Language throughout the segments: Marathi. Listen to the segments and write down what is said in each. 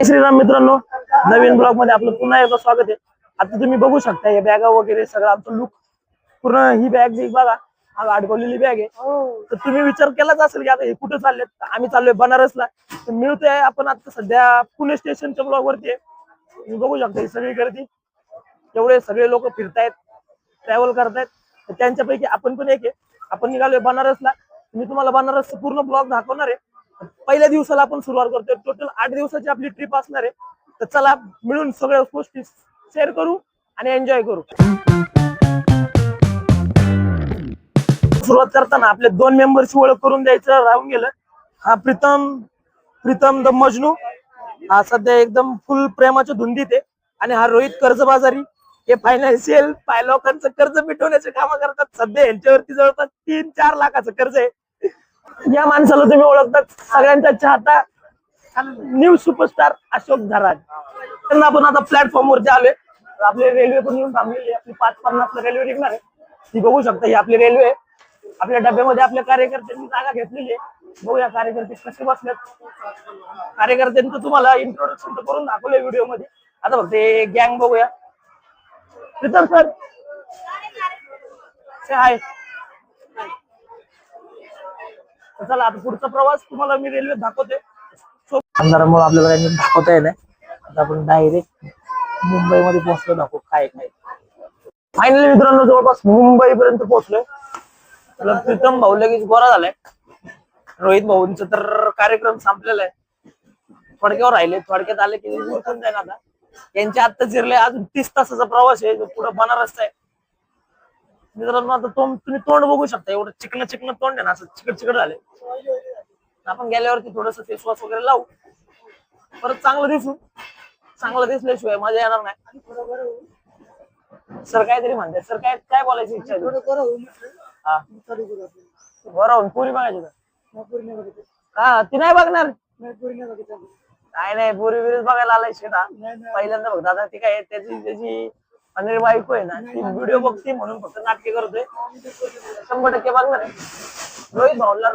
श्रीराम मित्रांनो, नवीन ब्लॉग मध्ये आपलं पुन्हा एकदा स्वागत आहे। आता तुम्ही बघू शकता हे बॅगा वगैरे सगळं आमचं लुक पूर्ण ही बॅग बघा, हा अडकवलेली बॅग आहे। तर तुम्ही विचार केलाच असेल की आता हे कुठे चाललेत। आम्ही चाललोय बनारसला। तर मिळतोय आपण आता सध्या पुणे स्टेशनच्या ब्लॉग वरती आहे। तुम्ही बघू शकता ही सगळी गर्दी, एवढे सगळे लोक फिरतायत, ट्रॅव्हल करतायत। तर त्यांच्यापैकी आपण पण एक आहे। आपण निघालोय बनारसला। मी तुम्हाला बनारसचा पूर्ण ब्लॉग दाखवणार आहे। पहिल्या दिवसाला आपण सुरुवात करतोय। टोटल 8 दिवसाची आपली ट्रिप असणार आहे। तर चला मिळून सगळ्या गोष्टी शेअर करू आणि एन्जॉय करू। सुरुवात करताना आपले 2 मेंबरची ओळख करून द्यायचं राहून गेलं। हा प्रीतम द मजनू, हा सध्या एकदम फुल प्रेमाच्या धुंदीत आहे। आणि हा रोहित कर्जबाजारी, हे फायनान्शियल लोकांचं कर्ज मिटवण्याचे काम करतात। सध्या यांच्यावरती जवळपास 3-4 लाखाचं कर्ज आहे। या माणसाला तुम्ही ओळखतात, सगळ्यांचा चाहता न्यू सुपरस्टार अशोक धराज। त्यांना आपण आता प्लॅटफॉर्म वरती आलोय। आपली रेल्वे पण येऊन थांबलेली आहे। आपली 5:50 रेल्वे निघणार आहे। ती बघू शकता, ही आपली रेल्वे आहे। आपल्या डब्यामध्ये आपल्या कार्यकर्त्यांनी जागा घेतलेली आहे। बघूया कार्यकर्ते कसे बसलेत। कार्यकर्त्यांचं तुम्हाला इंट्रोडक्शन तर करून दाखवलंय व्हिडिओ मध्ये। आता फक्त गँग बघूया। Pritam sir hi. चला आता पुढचा प्रवास तुम्हाला मी रेल्वे दाखवते। अंधारामुळे आपल्याला काही दाखवता येईल। आता आपण डायरेक्ट मुंबईमध्ये पोहोचलो, दाखवू काय काय। फायनली मित्रांनो जवळपास मुंबई पर्यंत पोहोचलोय। प्रीतम भाऊ लगेच गोरा झालाय। रोहित भाऊंचा तर कार्यक्रम संपलेला आहे, थोडक्यावर राहिले। थोडक्यात आले की उरकून जाईल। आता यांच्या आत्ता जिरले, अजून 30 तासाचा प्रवास आहे, पुढे बनारसचा आहे। मित्रांनो आता तुम्ही तोंड बघू शकता, एवढं चिकन तोंड आहे ना, असं चिकट झाले। आपण गेल्यावरती थोडस फेस वॉश वगैरे लावू, परत चांगलं दिसू। चांगलं दिसल्याशिवाय मजा येणार नाही। सर काहीतरी म्हणतात, सर काय काय बोलायची इच्छा आहे? हा बरोबर, पुरी बघायची का? ती नाही बघणार? नाही पुरी बिरीच बघायला आलाय शेता पहिल्यांदा बघ दादा। ती काय त्याची अनिल बायको आहे ना, ती व्हिडिओ बघते म्हणून फक्त नाटके करतोय। 100% बघणार आहे। रोहित भाऊला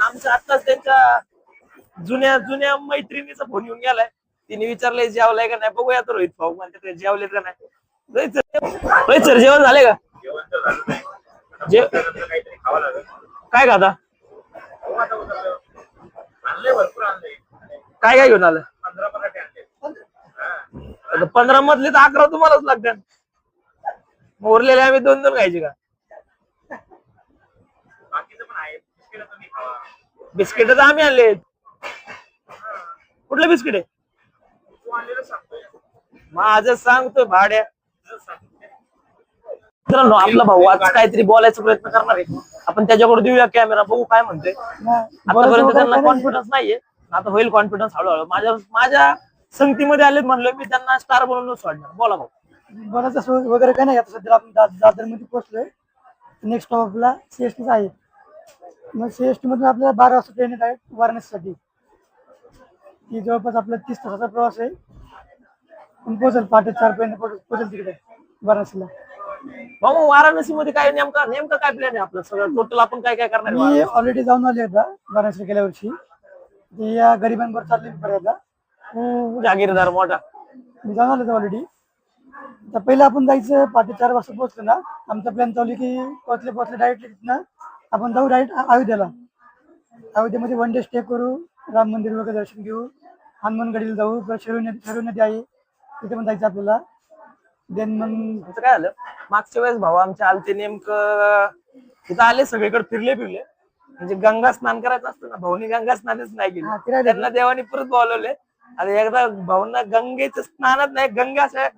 आमच्या आत्ताच त्यांच्या जुन्या मैत्रिणीचा फोन येऊन गेलाय। तिने विचारलंय जेवलाय का नाही। बघूया तर रोहित भाऊ म्हणते जेवलेत का नाही। रोहित सर जेवण झाले का? काय खाता? काय काय घेऊन आलं? 15 मधले तर 11 तुम्हालाच लागतात। उरलेले आम्ही 2-2 खायचे का? बिस्किट तर आम्ही आणले। कुठले बिस्किट आहे? माझं सांगतोय भाड्या। मित्रांनो आपला भाऊ आज काहीतरी बोलायचा प्रयत्न करणार आहे। आपण त्याच्याकडे देऊया कॅमेरा, बघू काय म्हणतोय। आतापर्यंत त्यांना कॉन्फिडन्स नाहीये, आता होईल कॉन्फिडन्स हळूहळू। माझ्या संगतीमध्ये आलेत म्हणलं मी त्यांना स्टार बनवून सोडणार। बोला भाऊ। बराच वगैरे काय नाही। आता सध्या आपण दादर मध्ये पोहोचलोय। नेक्स्ट स्टॉपला सीएसटी आहे। मग सीएसटी मधून आपल्याला 12 वाजता ट्रेन आहे वाराणसीसाठी। ती जवळपास आपला 30 तासाचा प्रवास आहे। पोहोचेल 4:30 पर्यंत पोहोचेल तिकडे वाराणसीला। भाऊ वाराणसी मध्ये काय नेमकं काय प्लॅन आहे आपलं? सगळं टोटल आपण काय काय करणार? मी ऑलरेडी जाऊन आले होता वाराणसी गेल्या वर्षी। या गरिबांवर चालले पर्यंत जागीरदार मोठा मी जाऊन आलो ऑलरेडी। तर पहिलं आपण जायचं 4:30 वाजता पोहोचलो ना। आमचा प्लॅन चालू की पोहोचले डायरेक्टली तिथनं आपण जाऊ डायरेक्ट अयोध्येला। अयोध्येमध्ये 1 डे स्टे करू, राम मंदिर वगैरे दर्शन घेऊ, हनुमानगडीला जाऊ, शरयू नदी आहे तिथे पण जायचं आपल्याला। देन मग काय झालं मागच्या वेळेस भाऊ आमच्या आलते, नेमकं तिथं आले, सगळीकडे फिरले म्हणजे गंगा स्नान करायचं असतं ना, भाऊनी गंगा स्नानच नाही केलं। त्यांना देवानी परत बोलवले। आता एकदा भाऊंना गंगेचं स्नानच नाही, गंगा अशा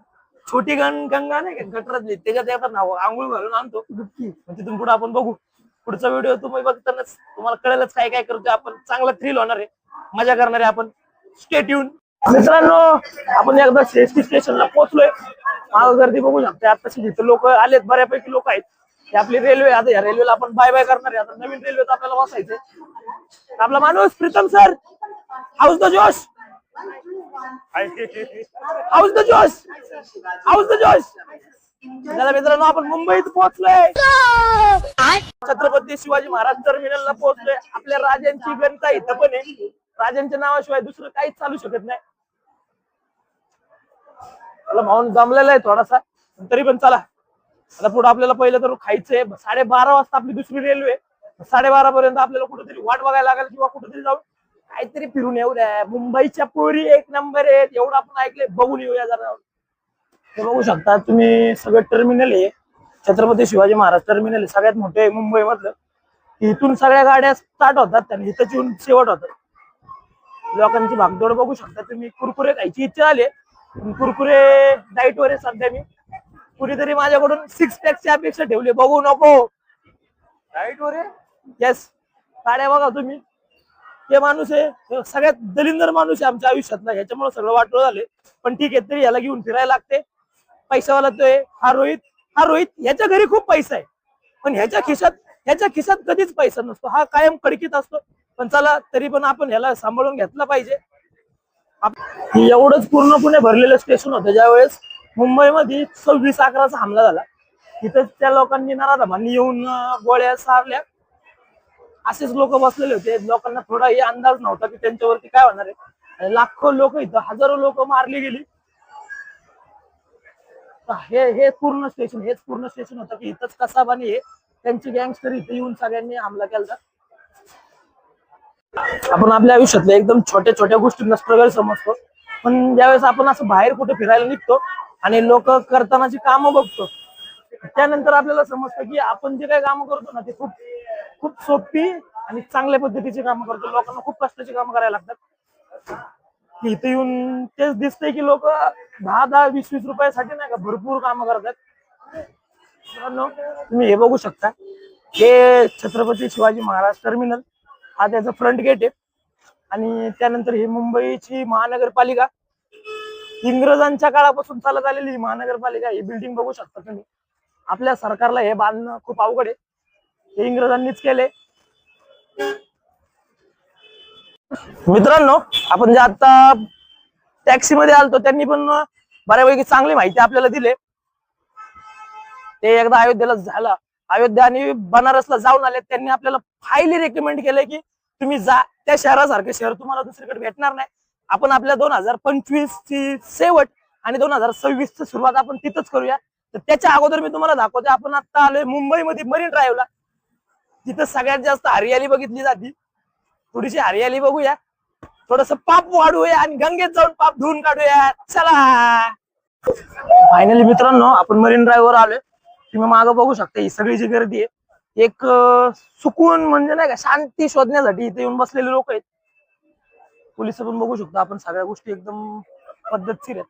छोटी गंगा नाही गटरातली, त्याच्यात एकदा आंघोळ घालून आणतो तिथून पुढे आपण बघू। पुढचा व्हिडिओ तुम्ही बघतानाच तुम्हाला कळेलच काय काय करतोय आपण। चांगला थ्रिल होणार आहे, मजा करणार आहे आपण। Stay tune. मित्रांनो आपण एकदा सीएसटी स्टेशनला पोहोचलोय। माग गर्दी बघू शकता। आताशी जिथे लोक आलेत, बऱ्यापैकी लोक आहेत। ही आपली रेल्वे। आता या रेल्वेला आपण बाय बाय करणार आहे। आता नवीन रेल्वेत आपल्याला बसायचंय। आपला माणूस प्रीतम सर, हाऊस द जोश, हाऊस द जोश, हाऊस द जोश। चला मित्रांनो आपण मुंबईत पोहोचलोय। छत्रपती शिवाजी महाराज टर्मिनलला पोहोचलोय। आपल्या राजांची गणता इथं पण आहे। राजांच्या नावाशिवाय दुसरं काहीच चालू शकत नाही। मला माऊन जमलेला आहे थोडासा, तरी पण चला आता पुढे आपल्याला पहिलं तर खायचंय. 12:30 वाजता आपली दुसरी रेल्वे, 12:30 पर्यंत आपल्याला कुठेतरी वाट बघायला लागेल किंवा कुठेतरी जाऊन काहीतरी फिरून येऊ द्या. मुंबईच्या पोरी एक नंबर आहेत एवढं आपण ऐकलंय, बघून येऊया जरा. हे बघू शकता तुम्ही सगळं टर्मिनल आहे, छत्रपती शिवाजी महाराज टर्मिनल आहे, सगळ्यात मोठे आहे मुंबई मधलं. इथून सगळ्या गाड्या स्टार्ट होतात आणि इथं येऊन शेवट होतात. लोकांची भागदौड बघू शकता तुम्ही. कुरकुरे खायची इच्छा आली, कुरकुरे डाईट वर आहे सध्या मी. कुणीतरी माझ्याकडून 6 पॅकची अपेक्षा ठेवली, बघू नको. डाईट वर आहे, येस. गाड्या बघा तुम्ही, ते माणूस आहे सगळ्यात दलिंदर माणूस आहे आमच्या आयुष्यातला, ह्याच्यामुळे सगळं वाटलं झाले. पण ठीक आहे, तरी याला घेऊन फिरायला लागते. पैशावाला तो आहे हा रोहित. हा रोहित ह्याच्या घरी खूप पैसा आहे, पण ह्याच्या खिशात कधीच पैसा नसतो. हा कायम कडकीत असतो. पण चला तरी पण आपण ह्याला सांभाळून घेतला पाहिजे. एवढंच पूर्णपणे भरलेलं स्टेशन होतं ज्यावेळेस मुंबईमध्ये 26/11चा हमला झाला. तिथं त्या लोकांनी नराधमांनी येऊन गोळ्या सारल्या. असेच लोक बसलेले होते. लोकांना थोडाही अंदाज नव्हता की त्यांच्यावरती काय होणार आहे. लाखो लोक इथं, हजारो लोक मारली गेली. हेच पूर्ण स्टेशन होतं की इथंच कसाबानी हे त्यांची गँगस्टर इथे येऊन सगळ्यांनी हमला केला. आपण आपल्या आयुष्यातल्या एकदम छोट्या छोट्या गोष्टींना स्ट्रगल समजतो, पण ज्यावेळेस आपण असं बाहेर कुठे फिरायला निघतो आणि लोक करतानाची कामं बघतो, त्यानंतर आपल्याला समजतं की आपण जे काही कामं करतो ना ते खूप खूप सोपी आणि चांगल्या पद्धतीची कामं करतो. लोकांना खूप कष्टाची कामं करायला लागतात. इथे येऊन तेच दिसतंय की लोक 10-10, 20-20 रुपयासाठी नाही का भरपूर कामं करतात. मित्रांनो तुम्ही हे बघू शकता, हे छत्रपती शिवाजी महाराज टर्मिनल, हा त्याचा फ्रंट गेट आहे. आणि त्यानंतर ही मुंबईची महानगरपालिका, इंग्रजांच्या काळापासून चालत आलेली महानगरपालिका, ही बिल्डिंग बघू शकता तुम्ही. आपल्या सरकारला हे बांधणं खूप अवघड आहे, हे इंग्रजांनीच केले. मित्रांनो आपण जे आता टॅक्सी मध्ये आलतो त्यांनी पण बऱ्यापैकी चांगली माहिती आपल्याला दिली. ते एकदा अयोध्येला झाला, अयोध्या आणि बनारसला जाऊन आले. त्यांनी आपल्याला हायली रेकमेंड केलंय की तुम्ही जा, त्या शहरासारखं शहर तुम्हाला दुसरीकडे भेटणार नाही. आपण आपल्या 2025 ची शेवट आणि 2026 ची सुरुवात आपण तिथंच करूया. तर त्याच्या अगोदर मी तुम्हाला दाखवते, आपण आता आलोय मुंबईमध्ये मरीन ड्राईव्हला. तिथं सगळ्यात जास्त हरियाली बघितली जाते. थोडीशी हरियाली बघूया, थोडस पाप वाढूया आणि गंगेत जाऊन पाप धुवून काढूया. चला फायनली मित्रांनो आपण मरीन ड्राईव्हवर आलोय. तुम्ही मागं बघू शकता ही सगळी जी गर्दी आहे, एक सुकून म्हणजे नाही का शांती शोधण्यासाठी इथे येऊन बसलेले लोक आहेत. पोलिस पण बघू शकतो आपण, सगळ्या गोष्टी एकदम पद्धतशीर आहेत.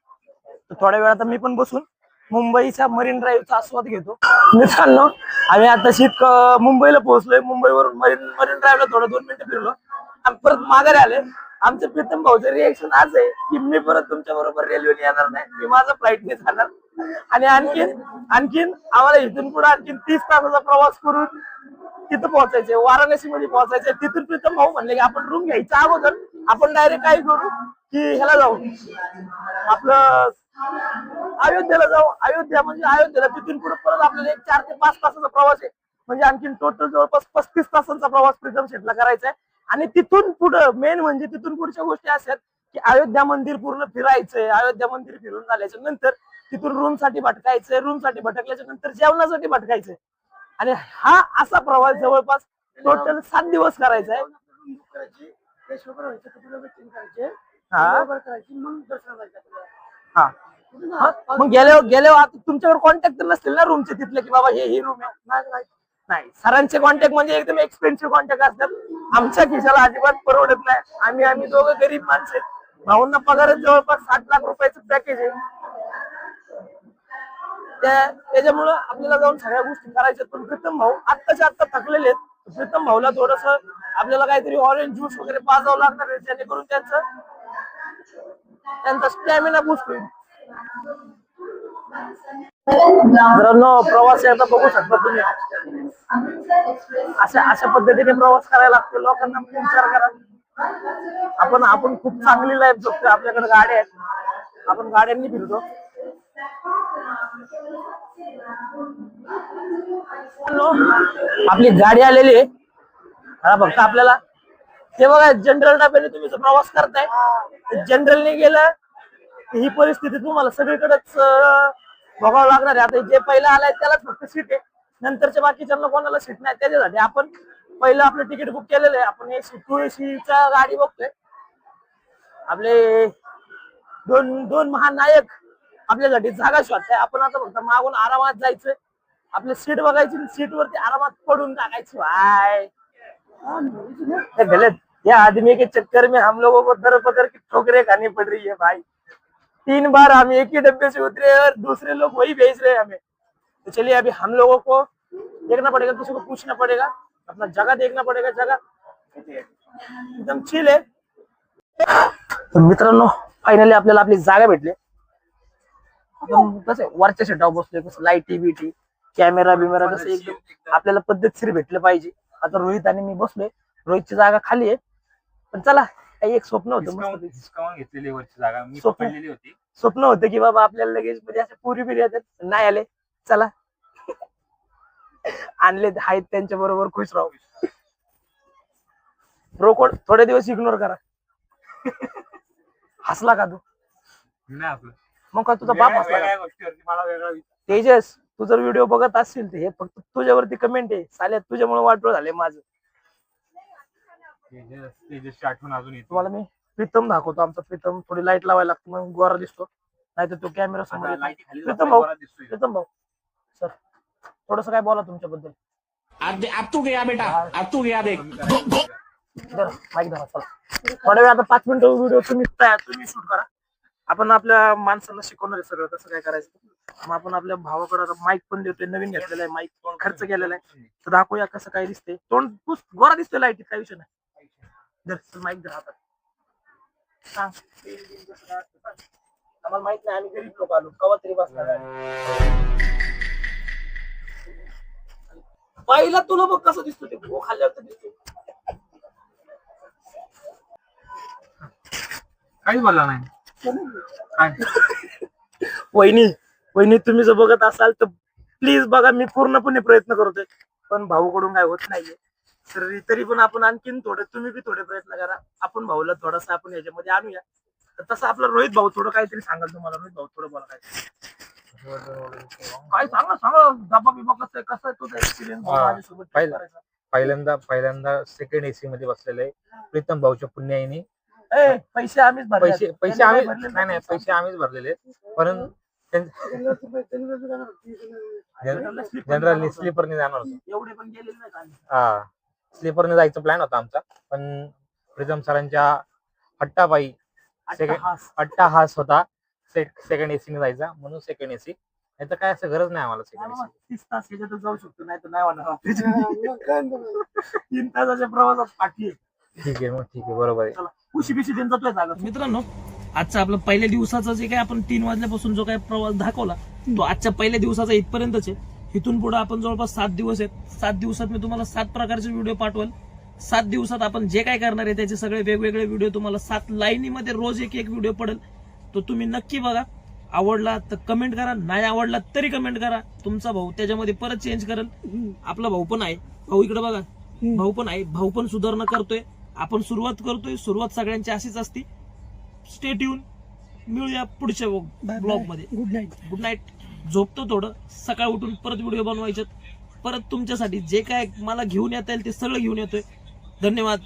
तर थोड्या वेळात मी पण बसून मुंबईच्या मरीन ड्राईव्हचा आस्वाद घेतो. मित्रांनो आम्ही आता मुंबईला पोहोचलोय. मुंबईवरून मरीन ड्राईव्हला थोडं 2 मिनिटं फिरलो आणि परत माघारी आले. आमचे प्रीतम भाऊचे रिएक्शन आज आहे की मी परत तुमच्या बरोबर रेल्वेने येणार नाही, मी माझा फ्लाईटने जाणार. आणि आणखीन आम्हाला इथून पुढे आणखीन 30 तासाचा प्रवास करून तिथं पोहोचायचे, वाराणसी मध्ये पोहोचायचे. तिथून प्रीतम भाऊ म्हणले की आपण रूम घ्यायच्या अगोदर आपण डायरेक्ट काय करू की ह्याला जाऊ, आपलं अयोध्येला जाऊ. अयोध्येला तिथून पुढे परत आपल्याला 4 ते 5 तासाचा प्रवास आहे. म्हणजे आणखीन टोटल जवळपास 35 तासांचा प्रवास प्रीतम शेटला करायचा आहे. आणि तिथून पुढं मेन म्हणजे तिथून पुढच्या गोष्टी अशा की अयोध्या मंदिर पूर्ण फिरायचंय. अयोध्या मंदिर फिरून झाल्याच्या नंतर तिथून रूम साठी भटकायचंय. रूम साठी भटकल्याच्या नंतर जेवणासाठी भटकायचंय. आणि हा असा प्रवास जवळपास टोटल 7 दिवस करायचा आहे. हा मग गेल्यावर आता तुमच्यावर कॉन्टॅक्ट तर नसतील ना रूमचे तिथले की बाबा ही रूम आहे? नाही, सरांचे कॉन्टॅक्ट म्हणजे एकदम एक्सपेन्सिव्ह कॉन्टॅक्ट असतात. आमच्या खिशाला अजिबात परवडत नाही. आम्ही दोघं गरीब माणसं आहेत. भाऊंना पगारच जवळपास 7 लाख रुपयाचं पॅकेज आहे. त्याच्यामुळं आपल्याला जाऊन सगळ्या गोष्टी करायच्या. पण प्रीतम भाऊ आत्ताच्या आत्ता थकलेले आहेत. प्रीतम भाऊला थोडस आपल्याला काहीतरी ऑरेंज ज्यूस वगैरे पाजावं लागणार आहे, जेणेकरून त्यांचा स्टॅमिना बूस्ट होईल. मित्रांनो प्रवास आता बघू शकता तुम्ही, अशा पद्धतीने प्रवास करायला लागतो. लोकांना विचार करा, आपण खूप चांगली लाईफ जगतो. आपल्याकडे गाड्या आहेत, आपण गाड्यांनी फिरतो. आपली गाडी आलेली आहे. फक्त आपल्याला ते बघा जनरल डब्याने तुम्ही प्रवास करताय, जनरलने गेलं ही परिस्थिती तुम्हाला सगळीकडेच बघावं लागणार आहे. आता जे पहिलं आलाय त्यालाच फक्त सीट आहे, नंतरच्या बाकीच्यांना कोणाला सीट नाही. त्याच्यासाठी आपण पहिलं आपलं तिकीट बुक केलेलं आहे. आपण AC 2 AC चा गाडी बघतोय. आपले दोन महानायक आपल्यासाठी जागा शोधताय. आपण आता फक्त मागून आरामात जायचं, आपली सीट बघायची, सीट वरती आरामात पडून टाकायची. भाई गलत, या आदमी के चक्कर में हम लोगों को दर पकड़ के ठोकरें खानी पड़ रही है भाई। 3 बार हम एक ही डब्बे से उतरे और दूसरे लोग वही भेज रहे हैं हमें। तो चलिए अभी हम लोगों को देखना पड़ेगा, किसी को पूछना पड़ेगा, अपना जगह देखना पड़ेगा। जगह एकदम चिल आहे. तर मित्रांनो फायनली आपल्याला आपली जागा भेटली. आपण कसं वरच्या सीटावर बसलोय, कसं लाईटी बिटी कॅमेरा बिमेरा कसं एकदम आपल्याला पद्धतशीर भेटलं पाहिजे. आता रोहित आणि मी बसलोय, रोहितची जागा खाली आहे. पण चला काही एक स्वप्न होतं, मस्त डिस्काउंट घेतलेली वरची जागा मी स्वप्न. पकडलेली होती. स्वप्न होतं की बाबा आपल्याला लगेच म्हणजे असे पुरी बिरी येतात, नाही आले. चला आणले आहेत त्यांच्या बरोबर खुश राहू. रोकड थोडे दिवस इग्नोर करा. हसला का तू? नाही आपलं मग का तुझा बाप हसला का? वेगळ्या गोष्टीवरती मला वेगळा विचार. तेजस तू जर व्हिडिओ बघत असशील तर हे फक्त तुझ्यावरती कमेंट आहे. साल्या तुझ्यामुळे वाटलं झाले माझं. तेजसची आठवण अजून येते. तुम्हाला मी प्रीतम दाखवतो. आमचा प्रीतम थोडी लाईट लावायला लागते मग गोरा दिसतो, नाही तर तो कॅमेरा समोर आता येत नाही. लाईटी खाली प्रीतम भाऊ, बरा दिसतोय. प्रीतम भाऊ सर थोडस काय बोला तुमच्याबद्दल. अब तू गया बेटा, अब तू गया देख. जरा माईक धरा चला. थोड्या वेळ आता 5 मिनिटं व्हिडिओ तुम्ही शूट करा. आपण आपल्या माणसांना शिकवणार आहे सगळं कसं काय करायचं. मग आपण आपल्या भावाकडे माईक पण देतोय, नवीन घेतलेला आहे माईक, खर्च केलेला आहे. तर दाखवूया कसं काय दिसते. तोंड गोरा दिसतोय लाईटीत, काही विषय नाही. माईक धरा आता. सांग आम्हाला माहित नाही, आम्ही गरीब लोक आलो, कवा तरी बसणार. पहिला तुला बघ कसं दिसतो ते भो खाल्ल्यावर दिसतो. काहीच बोलला नाही. काय वहिनी तुम्ही जर बघत असाल तर प्लीज बघा. मी पूर्णपणे प्रयत्न करतोय पण भाऊकडून काय होत नाहीये. तरी पण आपण आणखीन थोडे, तुम्ही बी थोडे प्रयत्न करा. आपण भाऊला थोडासा आपण याच्यामध्ये आणूया. तर तसं आपला रोहित भाऊ थोडं काहीतरी सांगाल तुम्हाला. रोहित भाऊ थोडं बोला काय सांगा दाबा बिबा कसं आहे तुझा एक्सपिरियन्स माझ्यासोबत पहिला. करायचा. पहिल्यांदा सेकंड एसी मध्ये बसलेलं आहे. प्रीतम भाऊच्या पुण्याईने पैसे आम्हीच भरले. पैसे आम्ही नाही पैसे आम्हीच भरलेले. परंतु जनरल स्लीपरने जाणार होतो. एवढे पण गेलेले नाही आम्ही. हा स्लीपरने जायचं प्लॅन होता आमचा, पण प्रीतम सरांच्या हट्टापायी अट्टाहास होता सेकंड एसी ने जायचा, म्हणून सेकंड एसी. नाही तर काय असं गरज नाही आम्हाला सेकंड एसी. 30 तास याच्यातच जाऊ शकतो, नाही तर नाही होणार. 3 तासाच्या प्रवासात पाठी आहे. ठीक आहे बरोबर आहे. खुशी बिशी त्यांचा जातोय जागा. मित्रांनो आजचा आपला पहिल्या दिवसाचा जे काय आपण 3 वाजल्यापासून जो काय प्रवास दाखवला तो आजच्या पहिल्या दिवसाचा इथपर्यंतच आहे. इथून पुढे आपण जवळपास 7 दिवस आहेत. 7 दिवसात मी तुम्हाला 7 प्रकारचे व्हिडिओ पाठवेल. 7 दिवसात आपण जे काय करणार आहे त्याचे सगळे वेगवेगळे व्हिडिओ तुम्हाला 7 लाईनीमध्ये रोज एक व्हिडिओ पडेल. तो तुम्ही नक्की बघा. आवडला तर कमेंट करा, नाही आवडला तरी कमेंट करा. तुमचा भाऊ त्याच्यामध्ये परत चेंज करेल. आपला भाऊ पण आहे, भाऊ इकडे बघा, भाऊ पण आहे, भाऊ पण सुधारणा करतोय. आपण सुरुवात करतोय. सुरुवात सगळ्यांची अशीच असती. Stay tune. मिळूया पुढच्या ब्लॉग मध्ये. Good night. झोपतो थोडं, सकाळ उठून परत व्हिडिओ बनवायचे. परत तुमच्यासाठी जे काय मला घेऊन येता येईल ते सगळं घेऊन येतोय. धन्यवाद.